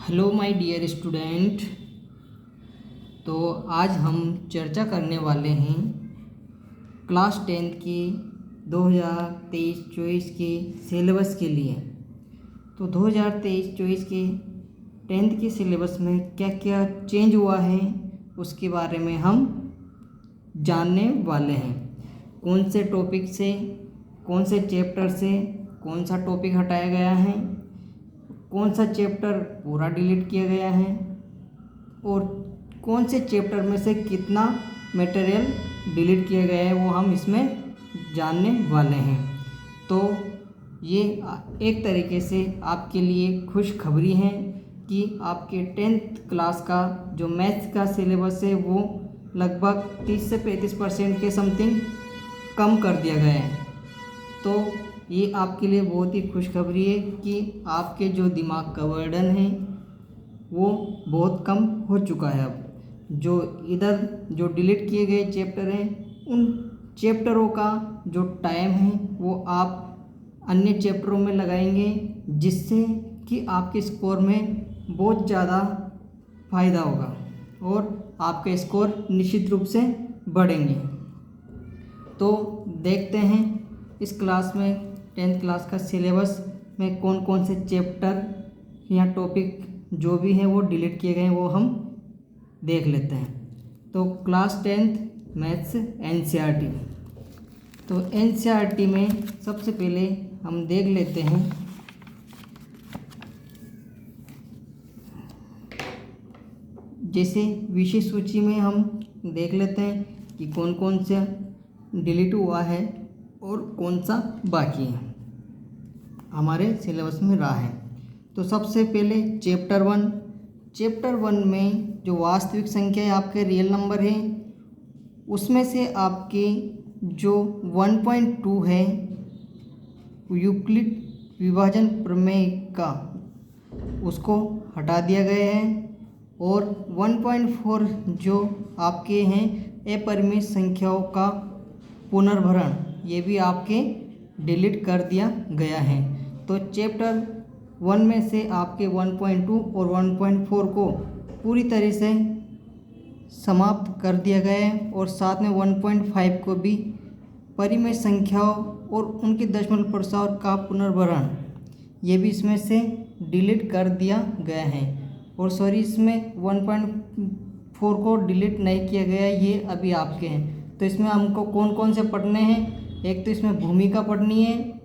Hello my dear student. तो आज हम चर्चा करने वाले हैं क्लास 10 की 2023-24 के सिलेबस के लिए। तो 2023-24 के 10th के सिलेबस में क्या क्या चेंज हुआ है उसके बारे में हम जानने वाले हैं। कौन से टॉपिक से, कौन से चैप्टर से कौन सा टॉपिक हटाया गया है, कौन सा चैप्टर पूरा डिलीट किया गया है और कौन से चैप्टर में से कितना मटेरियल डिलीट किया गया है वो हम इसमें जानने वाले हैं। तो ये एक तरीके से आपके लिए खुशखबरी है कि आपके 10th क्लास का जो मैथ्स का सिलेबस है वो लगभग 30 से 35% के समथिंग कम कर दिया गया है। तो ये आपके लिए बहुत ही खुशखबरी है कि आपके जो दिमाग का बर्डन है वो बहुत कम हो चुका है। अब जो इधर जो डिलीट किए गए चैप्टर हैं उन चैप्टरों का जो टाइम है वो आप अन्य चैप्टरों में लगाएंगे, जिससे कि आपके स्कोर में बहुत ज़्यादा फ़ायदा होगा और आपके स्कोर निश्चित रूप से बढ़ेंगे। तो देखते हैं इस क्लास में 10th क्लास का सिलेबस में कौन कौन से चैप्टर या टॉपिक जो भी हैं वो डिलीट किए गए हैं वो हम देख लेते हैं। तो क्लास 10th मैथ्स एनसीईआरटी। तो एनसीईआरटी में सबसे पहले हम देख लेते हैं जैसे विषय सूची में हम देख लेते हैं कि कौन कौन सा डिलीट हुआ है और कौन सा बाकी है हमारे सिलेबस में रहा है। तो सबसे पहले चैप्टर वन में जो वास्तविक संख्या है, आपके रियल नंबर है, उसमें से आपके जो 1.2 है यूक्लिड विभाजन प्रमेय का, उसको हटा दिया गया है और 1.4 जो आपके हैं अपरिमेय संख्याओं का पुनर्भरण, ये भी आपके डिलीट कर दिया गया है। तो चैप्टर 1 में से आपके 1.2 और 1.4 को पूरी तरह से समाप्त कर दिया गया है और साथ में 1.5 को भी परिमेय संख्याओं और उनके दशमलव प्रसार का पुनर्भरण, ये भी इसमें से डिलीट कर दिया गया है। और सॉरी, इसमें 1.4 को डिलीट नहीं किया गया है, ये अभी आपके हैं। तो इसमें हमको कौन कौन से पढ़ने हैं, एक तो इसमें भूमिका पढ़नी है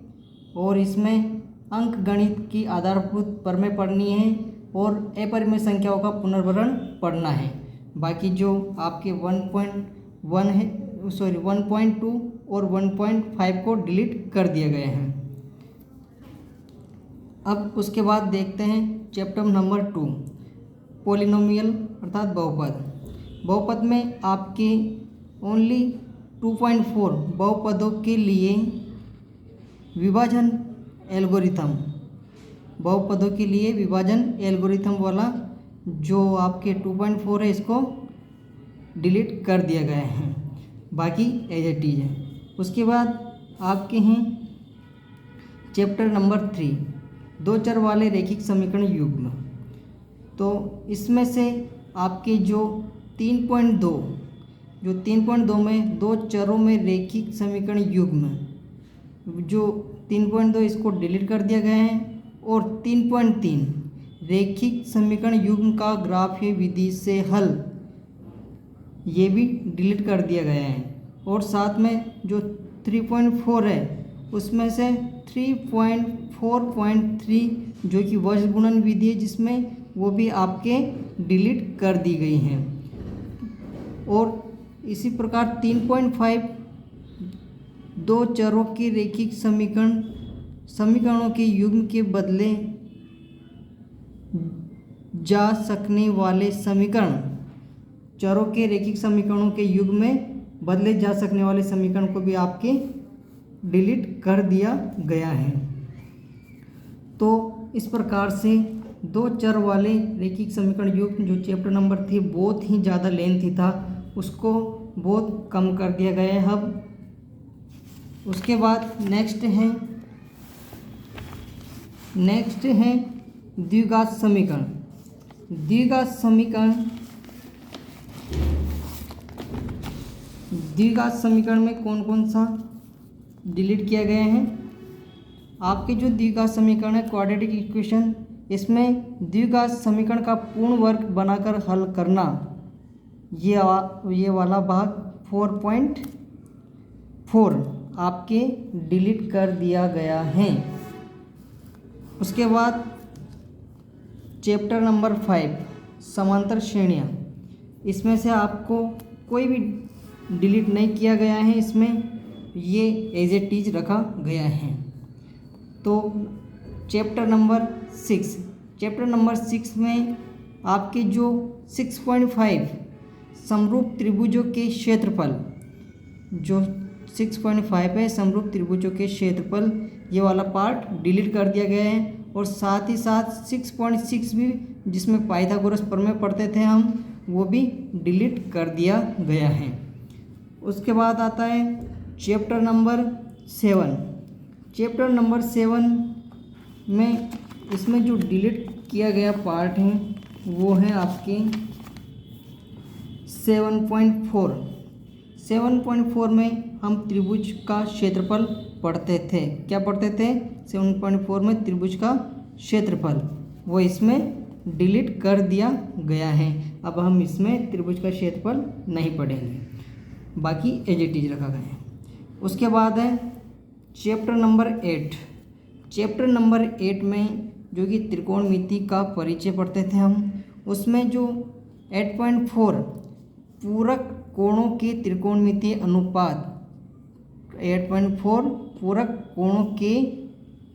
और इसमें अंक गणित की आधारभूत प्रमेय पढ़नी है और अपरिमेय संख्याओं का पुनर्भरण पढ़ना है। बाकी जो आपके 1.1 है, सॉरी 1.2 और 1.5 को डिलीट कर दिए गए हैं। अब उसके बाद देखते हैं चैप्टर नंबर 2 पॉलिनोमियल अर्थात बहुपद में आपके ओनली 2.4 बहुपदों के लिए विभाजन एल्गोरिथम, बहुपदों के लिए विभाजन एल्गोरिथम वाला जो आपके 2.4 है इसको डिलीट कर दिया गया है, बाकी एज इट इज है। उसके बाद आपके हैं चैप्टर नंबर 3 दो चर वाले रैखिक समीकरण युग्म। तो इसमें से आपके जो 3.2 में दो चरों में रैखिक समीकरण युग्म, जो 3.2 इसको डिलीट कर दिया गया है और 3.3 रैखिक समीकरण युग्म का ग्राफीय विधि से हल, ये भी डिलीट कर दिया गया है। और साथ में जो 3.4 है उसमें से 3.4.3 जो कि वर्ष गुणन विधि है जिसमें, वो भी आपके डिलीट कर दी गई हैं। और इसी प्रकार 3.5 दो चरों के रैखिक समीकरणों के युग्म के बदले जा सकने वाले समीकरण, चरों के रैखिक समीकरणों के युग्म में बदले जा सकने वाले समीकरण को भी आपके डिलीट कर दिया गया है। तो इस प्रकार से दो चर वाले रैखिक समीकरण युग्म जो चैप्टर नंबर थी बहुत ही ज़्यादा लेंथी था, उसको बहुत कम कर दिया गया है। अब उसके बाद नेक्स्ट है द्विघात समीकरण। द्विघात समीकरण में कौन कौन सा डिलीट किया गया है। आपके जो द्विघात समीकरण है क्वाड्रेटिक इक्वेशन, इसमें द्विघात समीकरण का पूर्ण वर्ग बनाकर हल करना, ये वाला भाग 4.4 आपके डिलीट कर दिया गया है। उसके बाद चैप्टर नंबर 5 समांतर श्रेणियाँ, इसमें से आपको कोई भी डिलीट नहीं किया गया है, इसमें ये एज इट इज रखा गया है। तो चैप्टर नंबर 6 में आपके जो 6.5 समरूप त्रिभुजों के क्षेत्रफल, जो 6.5 है समरूप त्रिभुजों के क्षेत्रफल, ये वाला पार्ट डिलीट कर दिया गया है। और साथ ही साथ 6.6 भी, जिसमें पाइथागोरस प्रमेय पढ़ते थे हम, वो भी डिलीट कर दिया गया है। उसके बाद आता है चैप्टर नंबर 7। चैप्टर नंबर 7 में इसमें जो डिलीट किया गया पार्ट है वो है आपके 7.4। 7.4 में हम त्रिभुज का क्षेत्रफल पढ़ते थे। क्या पढ़ते थे? 7.4 में त्रिभुज का क्षेत्रफल, वो इसमें डिलीट कर दिया गया है। अब हम इसमें त्रिभुज का क्षेत्रफल नहीं पढ़ेंगे, बाकी एज इट इज रखा गया है। उसके बाद है चैप्टर नंबर 8। चैप्टर नंबर 8 में जो कि त्रिकोणमिति का परिचय पढ़ते थे हम, उसमें जो 8.4 पूरक कोणों के त्रिकोणमितीय अनुपात, 8.4 पूरक कोणों के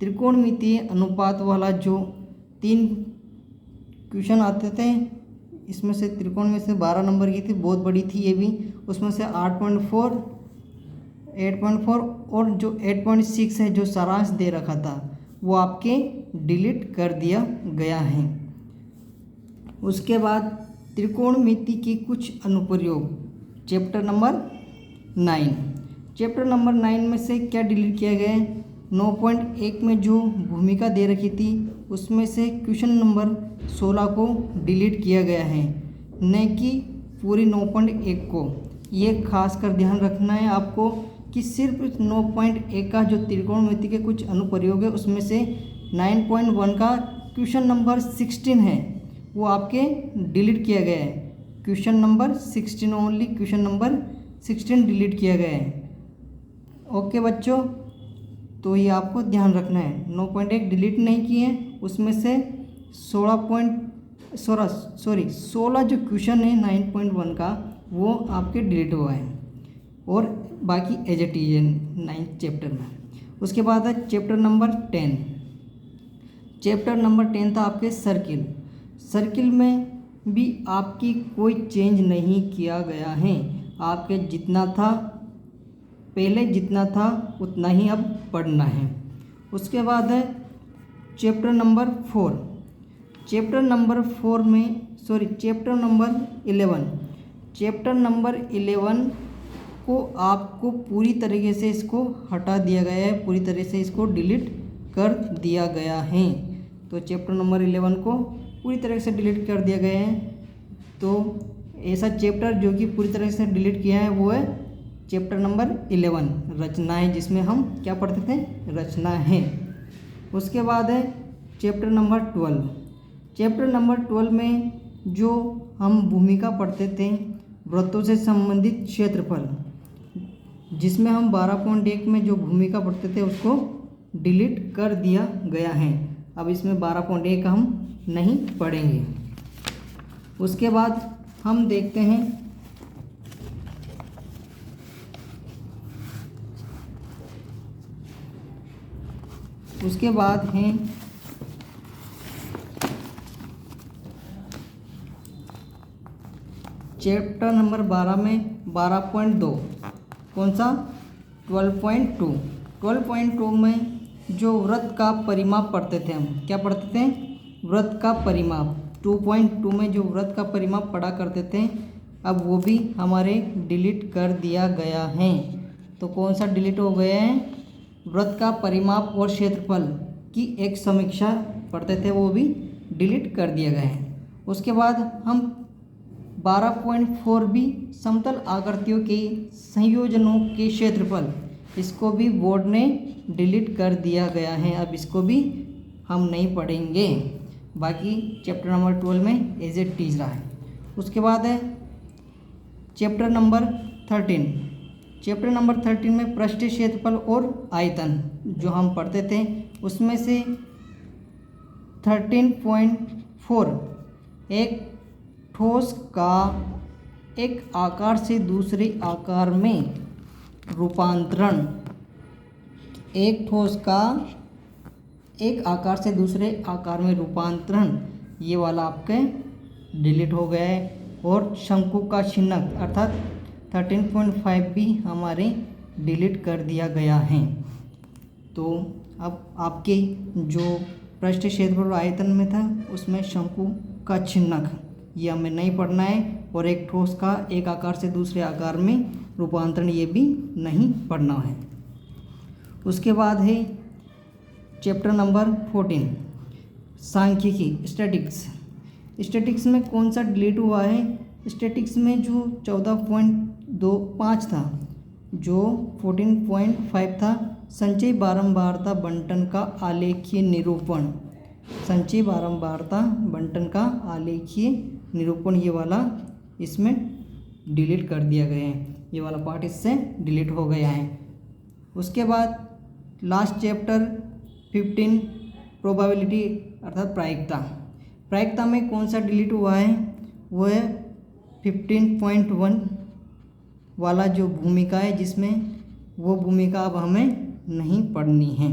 त्रिकोणमितीय अनुपात वाला जो 3 क्वेश्चन आते थे, इसमें से त्रिकोण में से 12 नंबर की थी, बहुत बड़ी थी ये भी। उसमें से 8.4 और जो 8.6 है जो सारांश दे रखा था, वो आपके डिलीट कर दिया गया है। उसके बाद त्रिकोणमिति के कुछ अनुप्रयोग, चैप्टर नंबर 9। चैप्टर नंबर 9 में से क्या डिलीट किया गया है? 9.1 में जो भूमिका दे रखी थी, उसमें से क्वेश्चन नंबर 16 को डिलीट किया गया है, न कि पूरी 9.1 को। ये खास कर ध्यान रखना है आपको कि सिर्फ 9.1 का जो त्रिकोणमिति के कुछ अनुप्रयोग है, उसमें से 9.1 का क्वेश्चन नंबर 16 है, वो आपके डिलीट किया गया है। Question number 16 only, question number 16 delete किया गया है। ओके बच्चों, तो ये आपको ध्यान रखना है। 9.1 डिलीट नहीं किए हैं, उसमें से 16 जो क्वेश्चन है 9.1 का, वो आपके डिलीट हुआ है, और बाकी as it is 9th chapter में। उसके बाद है चैप्टर नंबर 10। चैप्टर नंबर 10 था आपके सर्किल में भी आपकी कोई चेंज नहीं किया गया है। आपके जितना था पहले, जितना था उतना ही अब पढ़ना है। उसके बाद है chapter number 4। Chapter number 11। Chapter number 11 को आपको पूरी तरीके से इसको हटा दिया गया है, पूरी तरह से इसको डिलीट कर दिया गया है। तो चैप्टर नंबर 11 को पूरी तरह से डिलीट कर दिया गया है। तो ऐसा चैप्टर जो कि पूरी तरह से डिलीट किया है वो है चैप्टर नंबर 11 रचनाएं, जिसमें हम क्या पढ़ते थे? रचना है। उसके बाद है चैप्टर नंबर 12। चैप्टर नंबर 12 में जो हम भूमिका पढ़ते थे, वृत्तों से संबंधित क्षेत्रफल, जिसमें हम 12.1 में जो भूमिका पढ़ते थे उसको डिलीट कर दिया गया है। अब इसमें 12.1 हम नहीं पढ़ेंगे। उसके बाद हम देखते हैं उसके बाद हैं चैप्टर नंबर 12 में 12.2। कौन सा? 12.2। 12.2 में जो वृत्त का परिमाप पढ़ते थे हम, क्या पढ़ते थे? वृत्त का परिमाप। 2.2 में जो वृत्त का परिमाप पढ़ा करते थे, अब वो भी हमारे डिलीट कर दिया गया है। तो कौन सा डिलीट हो गया है? वृत्त का परिमाप और क्षेत्रफल की एक समीक्षा पढ़ते थे, वो भी डिलीट कर दिया गया है। उसके बाद हम 12.4 भी समतल आकृतियों के संयोजनों के क्षेत्रफल, इसको भी बोर्ड ने डिलीट कर दिया गया है। अब इसको भी हम नहीं पढ़ेंगे। बाकी चैप्टर नंबर 12 में एज इट इज रहा है। उसके बाद है चैप्टर नंबर 13। चैप्टर नंबर 13 में पृष्ठीय क्षेत्रफल और आयतन जो हम पढ़ते थे, उसमें से 13.4 एक ठोस का एक आकार से दूसरे आकार में रूपांतरण, एक ठोस का एक आकार से दूसरे आकार में रूपांतरण, ये वाला आपके डिलीट हो गया है। और शंकु का छिन्नक अर्थात 13.5 भी हमारे डिलीट कर दिया गया है। तो अब आपके जो पृष्ठीय क्षेत्रफल और आयतन में था, उसमें शंकु का छिन्नक ये हमें नहीं पढ़ना है, और एक ठोस का एक आकार से दूसरे आकार में रूपांतरण ये भी नहीं पढ़ना है। उसके बाद है चैप्टर नंबर 14 सांख्यिकी स्टैटिक्स। स्टैटिक्स में कौन सा डिलीट हुआ है? स्टैटिक्स में जो 14.25 था, जो 14.5 था, संचयी बारंबारता बंटन का आलेखीय निरूपण, संचयी बारंबारता बंटन का आलेखीय निरूपण, ये वाला इसमें डिलीट कर दिया गया है। ये वाला पार्ट इससे डिलीट हो गया है। उसके बाद लास्ट चैप्टर 15 प्रोबेबिलिटी अर्थात प्रायिकता। प्रायिकता में कौन सा डिलीट हुआ है? वो है 15.1 वाला जो भूमिका है, जिसमें वो भूमिका अब हमें नहीं पढ़नी है।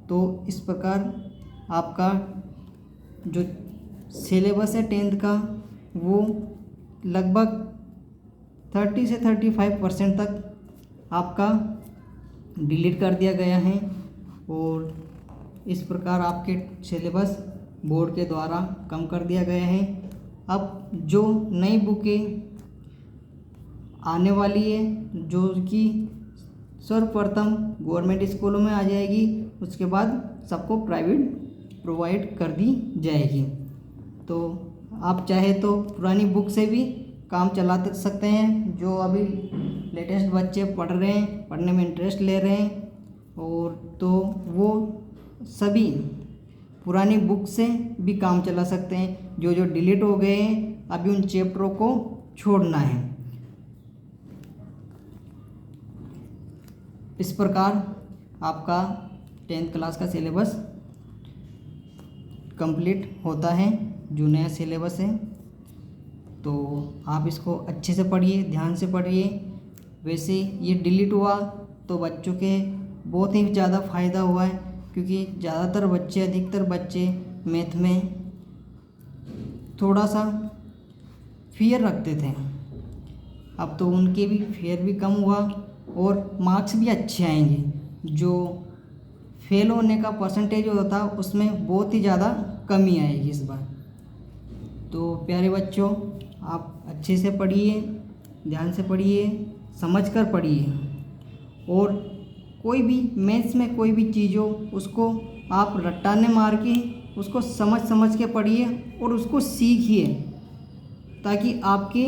तो इस प्रकार आपका जो सिलेबस है 10th का, वो लगभग 30 से 35% तक आपका डिलीट कर दिया गया है। और इस प्रकार आपके सिलेबस बोर्ड के द्वारा कम कर दिया गया है। अब जो नई बुकें आने वाली है, जो कि सर्वप्रथम गवर्नमेंट स्कूलों में आ जाएगी, उसके बाद सबको प्राइवेट प्रोवाइड कर दी जाएगी। तो आप चाहे तो पुरानी बुक से भी काम चला सकते हैं। जो अभी लेटेस्ट बच्चे पढ़ रहे हैं, पढ़ने में इंटरेस्ट ले रहे हैं, और तो वो सभी पुरानी बुक से भी काम चला सकते हैं। जो जो डिलीट हो गए हैं, अभी उन चैप्टरों को छोड़ना है। इस प्रकार आपका 10th क्लास का सिलेबस कंप्लीट होता है, जो नया सिलेबस है। तो आप इसको अच्छे से पढ़िए, ध्यान से पढ़िए। वैसे ये डिलीट हुआ तो बच्चों के बहुत ही ज़्यादा फ़ायदा हुआ है, क्योंकि ज़्यादातर बच्चे, अधिकतर बच्चे मैथ में थोड़ा सा फियर रखते थे। अब तो उनके भी फियर भी कम हुआ और मार्क्स भी अच्छे आएंगे। जो फेल होने का परसेंटेज होता था, उसमें बहुत ही ज़्यादा कमी आएगी इस बार। तो प्यारे बच्चों, आप अच्छे से पढ़िए, ध्यान से पढ़िए, समझ कर पढ़िए। और कोई भी मैथ्स में कोई भी चीज़ हो, उसको आप रट्टाने मार के उसको समझ के पढ़िए और उसको सीखिए, ताकि आपके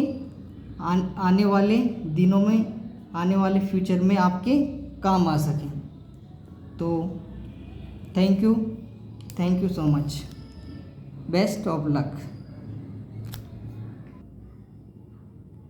आने वाले दिनों में, आने वाले फ्यूचर में आपके काम आ सके। तो thank you so much. Best of luck.